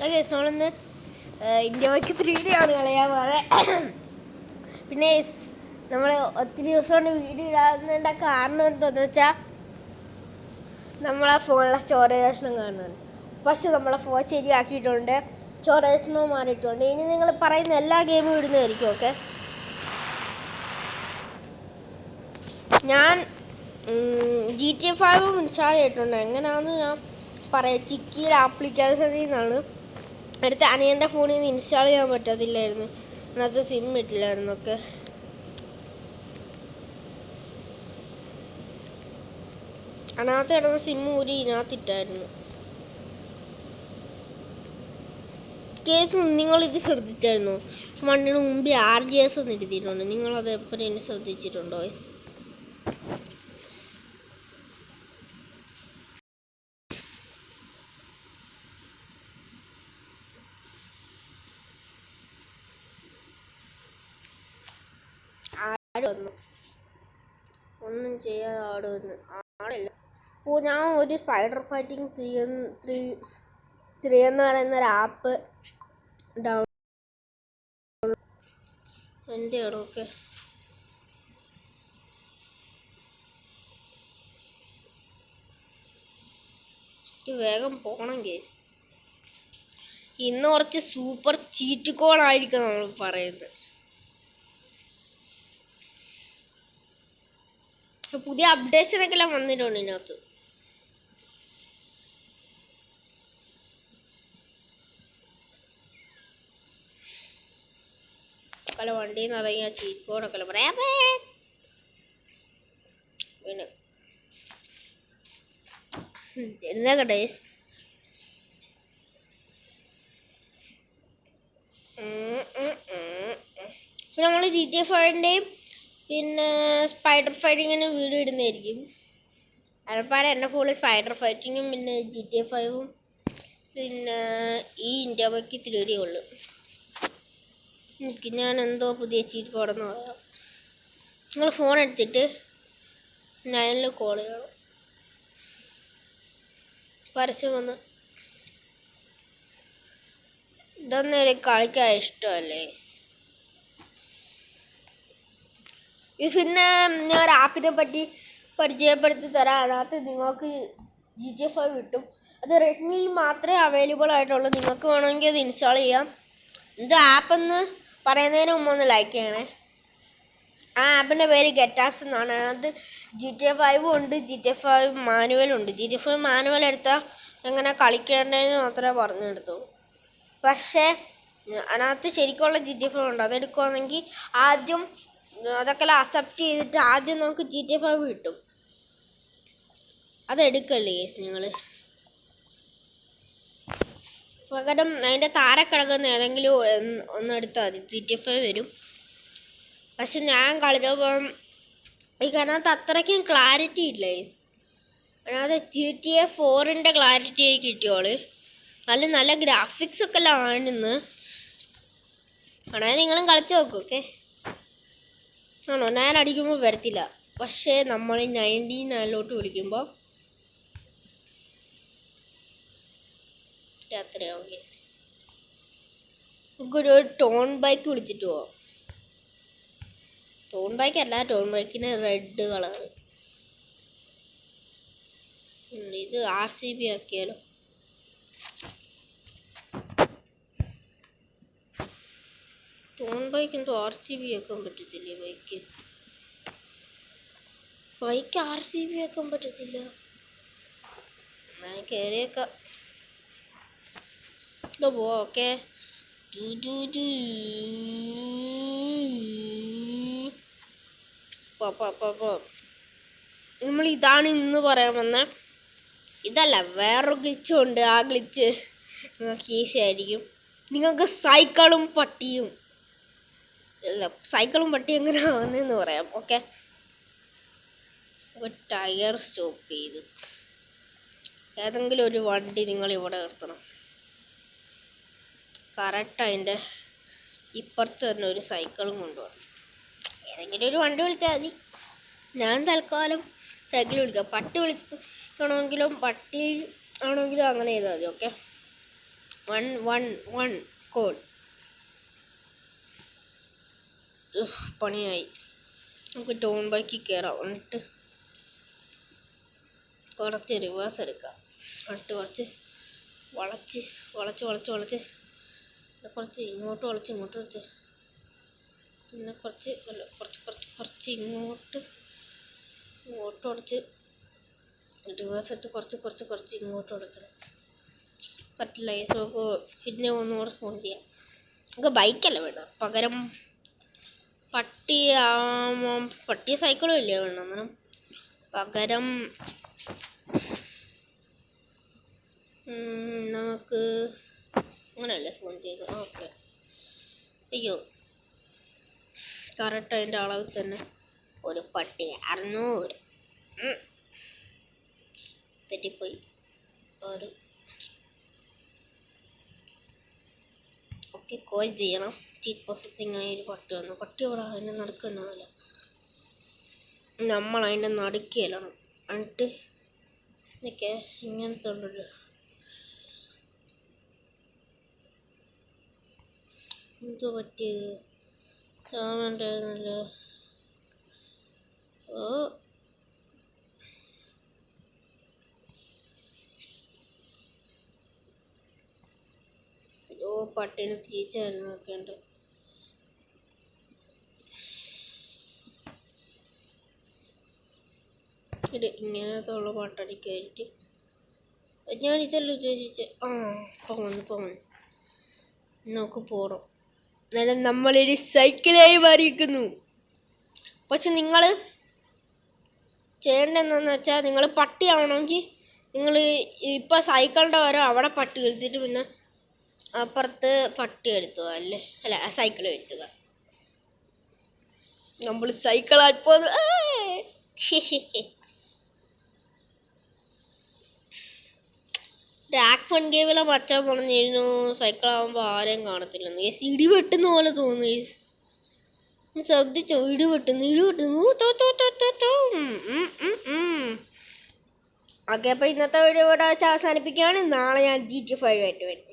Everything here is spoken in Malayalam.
നമ്മളൊന്ന് ഇന്ത്യ വയ്ക്ക് 3D ആണ് കളയാൻ പോകാൻ. പിന്നെ നമ്മൾ ഒത്തിരി ദിവസം കൊണ്ട് വീഡിയോ ഇടാവുന്നതിൻ്റെ കാരണം എന്താണെന്ന് വെച്ചാൽ നമ്മളെ ഫോണിലെ സ്റ്റോറേജ് പ്രശ്നം കാണുന്നുണ്ട്. പക്ഷെ നമ്മളെ ഫോൺ ശരിയാക്കിയിട്ടുണ്ട്, സ്റ്റോറേജ് പ്രശ്നവും മാറിയിട്ടുണ്ട്. ഇനി നിങ്ങൾ പറയുന്ന എല്ലാ ഗെയിമും ഇടുന്നതായിരിക്കും. ഓക്കെ, ഞാൻ GTA 5 ഇൻസ്റ്റാൾ ചെയ്തിട്ടുണ്ട്. എങ്ങനെയാണെന്ന് ഞാൻ പറയാം. ചിക്കിയുടെ ആപ്ലിക്കേഷനിൽ നിന്നാണ് അടുത്ത അനിയൻ്റെ ഫോണിൽ നിന്ന് ഇൻസ്റ്റാൾ ചെയ്യാൻ പറ്റത്തില്ലായിരുന്നു, അതിനകത്ത് സിം ഇട്ടില്ലായിരുന്നു. ഒക്കെ അതിനകത്ത് കിടന്ന സിം ഊരി ഇതിനകത്തിട്ടായിരുന്നു. കേസ് നിങ്ങളിത് ശ്രദ്ധിച്ചായിരുന്നു? വണ്ടിയുടെ മുമ്പ് RGS എന്ന് എഴുതിയിട്ടുണ്ട്. നിങ്ങളത് എപ്പോഴും ശ്രദ്ധിച്ചിട്ടുണ്ടോ? വന്നു ഒന്നും ചെയ്യാതെ ആട് വന്നു ആടില്ല. ഞാൻ ഒരു സ്പൈഡർ ഫൈറ്റിംഗ് 3 എന്ന് പറയുന്ന ഒരു ആപ്പ് ഡൗൺലോഡ് എൻ്റെ ഓക്കെ. വേഗം പോകണം കേസ്. ഇന്ന് കുറച്ച് സൂപ്പർ ചീറ്റ് കോഡായിരിക്കും നമ്മൾ പറയുന്നത്. പുതിയ അപ്ഡേഷനൊക്കെ എല്ലാം വന്നിട്ടുണ്ട് ഇതിനകത്ത്. പല വണ്ടിയിൽ നിന്ന് ഇറങ്ങിയ ചീറ്റ് കോഡൊക്കെ പറയാം. പിന്നെ എന്നൊക്കെ പിന്നെ നമ്മൾ GTA 5ൻ്റെയും പിന്നെ സ്പൈഡർ ഫൈറ്റിങ്ങിന് വീഡിയോ ഇടുന്നതായിരിക്കും. അരപ്പാടെ എൻ്റെ ഫോണിൽ സ്പൈഡർ ഫൈറ്റിങ്ങും പിന്നെ GTA 5ഉം പിന്നെ ഈ ഇന്ത്യ വയ്ക്ക് 3D ഉള്ളു. എനിക്ക് ഞാൻ എന്തോ പുതിയ ചീറ്റ് കോഡെന്ന് പറയാം. നിങ്ങൾ ഫോൺ എടുത്തിട്ട് 9 കോൾ ചെയ്യണം. പരസ്യം വന്ന് ഇതൊന്നും എനിക്ക് കളിക്കാൻ ഇഷ്ടമല്ലേ. പിന്നെ ഞാൻ ഒരു ആപ്പിനെ പറ്റി പരിചയപ്പെടുത്തി തരാം. അതിനകത്ത് നിങ്ങൾക്ക് GTA 5 കിട്ടും. അത് റെഡ്മിയിൽ മാത്രമേ അവൈലബിൾ ആയിട്ടുള്ളൂ. നിങ്ങൾക്ക് വേണമെങ്കിൽ അത് ഇൻസ്റ്റാൾ ചെയ്യാം. ഇത് ആപ്പെന്ന് പറയുന്നതിന് മുമ്പ് ഒന്ന് ലൈക്ക് ചെയ്യണേ. ആ ആപ്പിൻ്റെ പേര് ഗെറ്റ് ആപ്സ് എന്നാണ്. അതിനകത്ത് GTA 5 ഉണ്ട്, GTA 5 മാനുവലുണ്ട്. GTA 5 മാനുവൽ എടുത്താൽ എങ്ങനെ കളിക്കേണ്ടതെന്ന് മാത്രമേ പറഞ്ഞെടുത്തു. പക്ഷേ അതിനകത്ത് ശരിക്കുള്ള GTA 5 ഉണ്ട്. അതെടുക്കുകയാണെങ്കിൽ ആദ്യം അതൊക്കെ അക്സെപ്റ്റ് ചെയ്തിട്ട് ആദ്യം നമുക്ക് GTA 5 കിട്ടും. അതെടുക്കല്ലേ കേസ് നിങ്ങൾ. പകരം അതിൻ്റെ താരെ കിടക്കുന്ന ഏതെങ്കിലും ഒന്നെടുത്താൽ മതി, GTA 5 വരും. പക്ഷെ ഞാൻ കളിച്ചപ്പോൾ അതിനകത്ത് അത്രയ്ക്കും ക്ലാരിറ്റി ഇല്ല കേസ്. അതിനകത്ത് GTA 4ൻ്റെ ക്ലാരിറ്റി കിട്ടിയോള്. നല്ല ഗ്രാഫിക്സ് ഒക്കെ എല്ലാം ആണെന്ന് ആണെങ്കിൽ നിങ്ങളും കളിച്ച് നോക്കും. ഓക്കെ ആണോ? ഞാൻ അടിക്കുമ്പോൾ വരത്തില്ല, പക്ഷേ നമ്മൾ 99 വിളിക്കുമ്പോൾ അത്രയാവും കേസ്. നമുക്കൊരു ടോൺ ബൈക്ക് വിളിച്ചിട്ട് പോവാം. ടോൺ ബൈക്ക് അല്ല, ടോൺ ബൈക്കിന് റെഡ് കളറ്. ഇത് RCB ആക്കിയാലോ? ടോൺ ബൈക്ക് എന്തോ RCB ആക്കാൻ പറ്റത്തില്ലേ? ബൈക്ക് RCB ആക്കാൻ പറ്റത്തില്ല. ഞാൻ കയറിയേക്കാം. പോവാം. ഓക്കെ, നമ്മൾ ഇതാണ് ഇന്ന് പറയാൻ വന്ന. ഇതല്ല, വേറൊരു ഗ്ലിച്ചും ഉണ്ട്. ആ ഗ്ലിച്ച് നിങ്ങൾക്ക് ഈസി ആയിരിക്കും. നിങ്ങൾക്ക് സൈക്കിളും പട്ടിയും എങ്ങനെ ആവുന്നതെന്ന് പറയാം. ഓക്കെ, ടയർ സ്റ്റോപ്പ് ചെയ്ത് ഏതെങ്കിലും ഒരു വണ്ടി നിങ്ങൾ ഇവിടെ നിർത്തണം. കറക്റ്റ് അതിൻ്റെ ഇപ്പുറത്ത് തന്നെ ഒരു സൈക്കിളും കൊണ്ടുപോകണം. ഏതെങ്കിലും ഒരു വണ്ടി വിളിച്ചാൽ മതി. ഞാൻ തൽക്കാലം സൈക്കിൾ വിളിക്കാം. പട്ടി വിളിക്കണമെങ്കിലും പട്ടി ആണെങ്കിലും അങ്ങനെ ചെയ്താൽ മതി. Okay, 1 call. പണിയായി. നമുക്ക് ടോൺ ബൈക്കിൽ കയറാം. എന്നിട്ട് കുറച്ച് റിവേഴ്സ് എടുക്കാം. എന്നിട്ട് കുറച്ച് വളച്ച് കുറച്ച് ഇങ്ങോട്ട് വളച്ച് പിന്നെ കുറച്ച് ഇങ്ങോട്ട് വളച്ച് റിവേഴ്സ് വെച്ച് കുറച്ച് ഇങ്ങോട്ട് വളക്കണം. പറ്റില്ല. നമുക്ക് പിന്നെ ഒന്നുകൂടെ ഫോൺ ചെയ്യാം. നമുക്ക് ബൈക്കല്ല വേണം, പകരം പട്ടി സൈക്കിളും ഇല്ലേ വേണം. അന്നേരം പകരം നമുക്ക് അങ്ങനെയല്ലേ ഫോൺ ചെയ്ത്. ഓക്കെ. അയ്യോ, കറക്റ്റ് അതിൻ്റെ അളവിൽ തന്നെ ഒരു പട്ടി 600 തെറ്റിപ്പോയി. ഓക്കെ, കോൾ ചെയ്യണം. ചീറ്റ് പ്രോസസ്സിങ് ആയി ഒരു പട്ടി വന്നു. പട്ടി അവിടെ അതിൻ്റെ നടുക്കുണ്ടാവില്ല, നമ്മൾ അതിൻ്റെ നടുക്കിയല്ലാണ്. എന്നിട്ട് എനിക്ക് ഇങ്ങനത്തെ ഉള്ളൊരു എന്തോ പറ്റിയത് സാധനമുണ്ടായിരുന്നല്ലോ. പട്ടീനെ തിരിച്ചായിരുന്നു നോക്കേണ്ടത്. ഇത് ഇങ്ങനത്തെ ഉള്ള പട്ടടി കയറിയിട്ട് ഞാനിതല്ല ഉദ്ദേശിച്ച്. ഇപ്പം വന്നു നമുക്ക് പോകണം. എന്നാലും നമ്മളൊരു സൈക്കിളായി മാറിയിരിക്കുന്നു. പക്ഷെ നിങ്ങൾ ചെയ്യേണ്ടതെന്ന് വെച്ചാൽ, നിങ്ങൾ പട്ടിയാവണമെങ്കിൽ നിങ്ങൾ ഇപ്പം സൈക്കിളിൻ്റെ വരെ അവിടെ പട്ടി എടുത്തിട്ട് പിന്നെ അപ്പുറത്ത് പട്ടി എടുത്തുക അല്ല സൈക്കിൾ എടുത്തുക. നമ്മൾ സൈക്കിളായി പോകുന്നു. ആക്ഷൻ ഗെയിമിലെ മച്ചാൻ പറഞ്ഞിരുന്നു സൈക്കിളാകുമ്പോൾ ആരെയും കാണത്തില്ലെന്ന്. ഇടി വെട്ടുന്ന പോലെ തോന്നുന്നു. ശ്രദ്ധിച്ചോ? ഇടി വെട്ടുന്നു. ഓക്കെ, അപ്പോൾ ഇന്നത്തെ വീഡിയോ ഇവിടെ വെച്ച് അവസാനിപ്പിക്കുകയാണ്. നാളെ ഞാൻ GTA 5 ആയിട്ട് വരും.